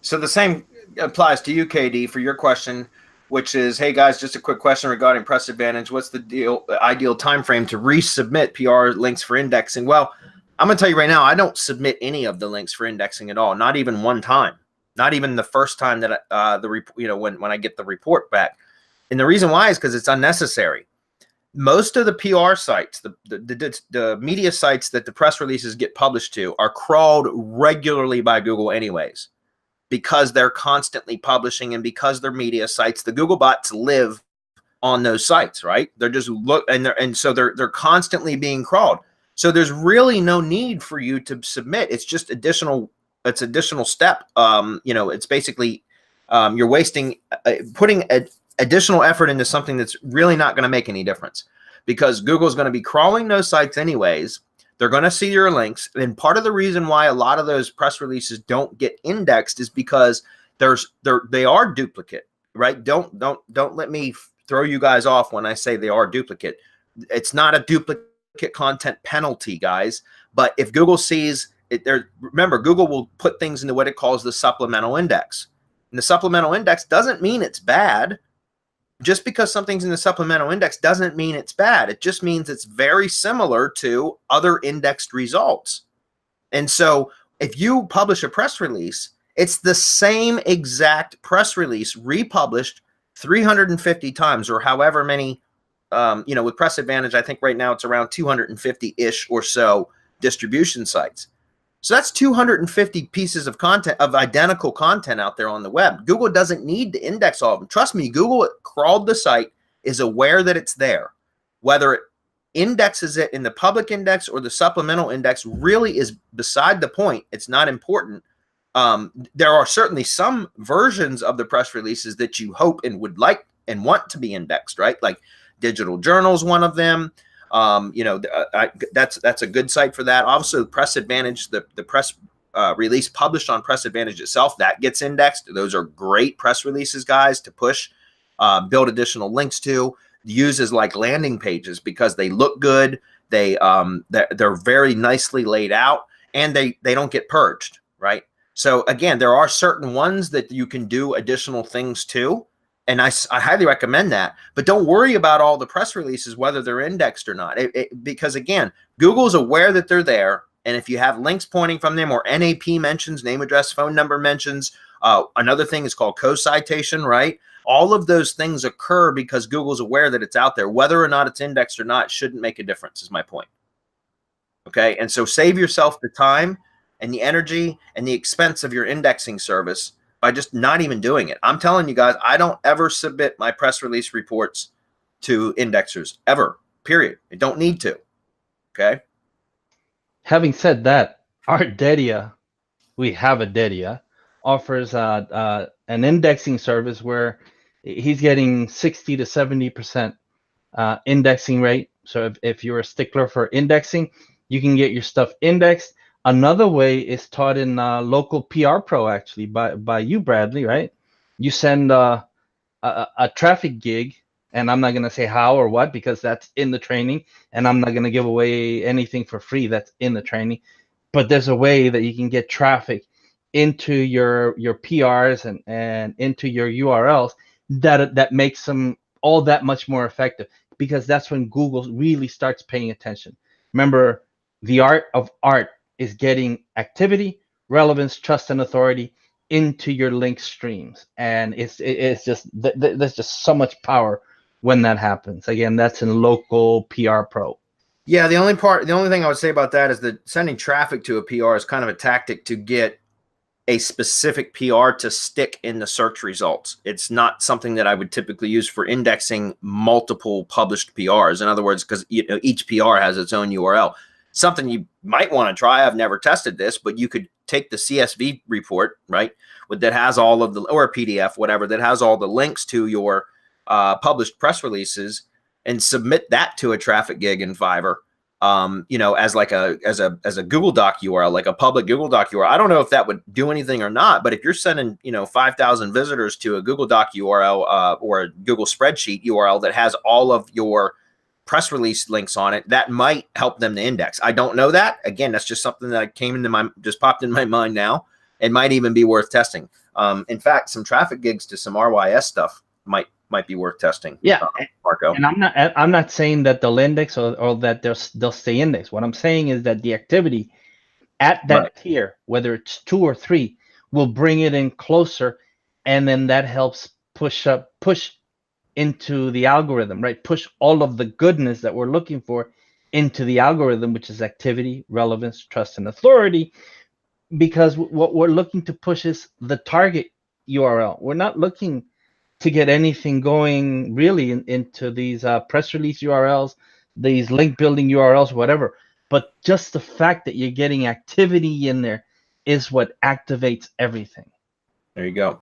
So the same applies to you, KD, for your question, which is, hey guys, just a quick question regarding press advantage. What's the ideal time frame to resubmit PR links for indexing? Well, I'm going to tell you right now, I don't submit any of the links for indexing at all, not even one time, not even the first time that when I get the report back. And the reason why is because it's unnecessary. Most of the PR sites, the media sites that the press releases get published to, are crawled regularly by Google anyways, because they're constantly publishing, and because they're media sites, the Google bots live on those sites, right? They're just so they're constantly being crawled. So there's really no need for you to submit. It's just additional step. It's basically you're wasting putting additional effort into something that's really not going to make any difference, because Google's going to be crawling those sites anyways. They're going to see your links. And part of the reason why a lot of those press releases don't get indexed is because they are duplicate, right? Don't let me throw you guys off when I say they are duplicate. It's not a duplicate content penalty, guys. But if Google sees it, remember, Google will put things into what it calls the supplemental index. And the supplemental index doesn't mean it's bad. Just because something's in the supplemental index doesn't mean it's bad. It just means it's very similar to other indexed results. And so if you publish a press release, it's the same exact press release republished 350 times, or however many, with Press Advantage, I think right now it's around 250-ish or so distribution sites. So that's 250 pieces of content, of identical content out there on the web. Google doesn't need to index all of them. Trust me, Google crawled the site, is aware that it's there. Whether it indexes it in the public index or the supplemental index really is beside the point. It's not important. There are certainly some versions of the press releases that you hope and would like and want to be indexed, right? Like Digital Journal's one of them. That's a good site for that. Also, Press Advantage, the press release published on Press Advantage itself, that gets indexed. Those are great press releases, guys, to push, build additional links to, use as like landing pages, because they look good. They're very nicely laid out, and they don't get purged, right? So again, there are certain ones that you can do additional things to. And I highly recommend that. But don't worry about all the press releases, whether they're indexed or not. Because, again, Google's aware that they're there. And if you have links pointing from them, or NAP mentions, name, address, phone number mentions, another thing is called co-citation, right? All of those things occur because Google's aware that it's out there. Whether or not it's indexed or not shouldn't make a difference, is my point. Okay? And so save yourself the time and the energy and the expense of your indexing service by just not even doing it. I'm telling you guys, I don't ever submit my press release reports to indexers, ever, period. I don't need to, okay? Having said that, our Dedia, we have a Dedia, offers an indexing service where he's getting 60 to 70% indexing rate. So if you're a stickler for indexing, you can get your stuff indexed. Another way is taught in local PR Pro, actually, by you, Bradley, right? You send a traffic gig, and I'm not going to say how or what, because that's in the training, and I'm not going to give away anything for free. That's in the training. But there's a way that you can get traffic into your PRs and into your URLs that makes them all that much more effective, because that's when Google really starts paying attention. Remember, the art of art is getting activity, relevance, trust, and authority into your link streams. And it's just, there's just so much power when that happens. Again, that's in local PR Pro. Yeah, the only thing I would say about that is that sending traffic to a PR is kind of a tactic to get a specific PR to stick in the search results. It's not something that I would typically use for indexing multiple published PRs. In other words, because each PR has its own URL. Something you might want to try, I've never tested this, but you could take the CSV report, right, that has all of the, or a PDF, whatever, that has all the links to your published press releases, and submit that to a traffic gig in Fiverr, as like as a Google Doc URL, like a public Google Doc URL. I don't know if that would do anything or not, but if you're sending 5,000 visitors to a Google Doc URL or a Google spreadsheet URL that has all of your press release links on it, that might help them to index. I don't know that. Again, that's just something that just popped in my mind now. It might even be worth testing. In fact, some traffic gigs to some RYS stuff might be worth testing. Yeah, Marco. And I'm not saying that they'll index or that they'll stay indexed. What I'm saying is that the activity at that tier, whether it's 2 or 3, will bring it in closer, and then that helps push into the algorithm, right? Push all of the goodness that we're looking for into the algorithm, which is activity, relevance, trust, and authority. Because what we're looking to push is the target URL. We're not looking to get anything going really into these press release URLs, these link building URLs, whatever. But just the fact that you're getting activity in there is what activates everything. There you go.